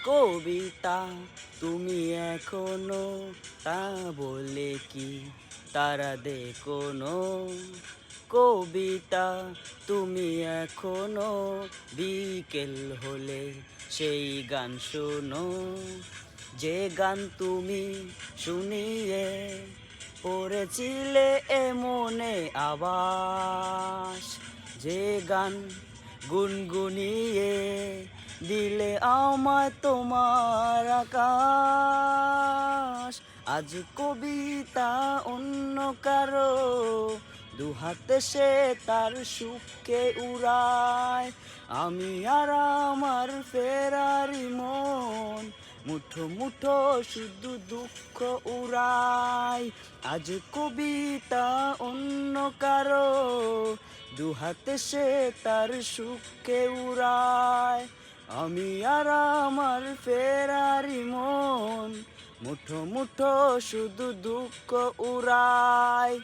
কবিতা তুমি এখনো তা বলে কি তারা দে কোনো কবিতা তুমি এখনো বিকেল হলে সেই গান শোনো যে গান তুমি শুনিয়ে পড়েছিলে মনে আবাস যে গান গুনগুনিয়ে দিলে আমায় তোমার আকাশ আজ কবিতা অন্য কারো দুহাতে সে তার সুখকে উড়ায় আমি আর আমার ফেরারি মন মুঠো মুঠো শুধু দুঃখ উড়ায় আজ কবিতা অন্য কারো দুহাতে সে তার সুখকে উড়ায় আমি আর আমার ফেরারি মন মুঠো মুঠো শুধু দুঃখ উড়ায়।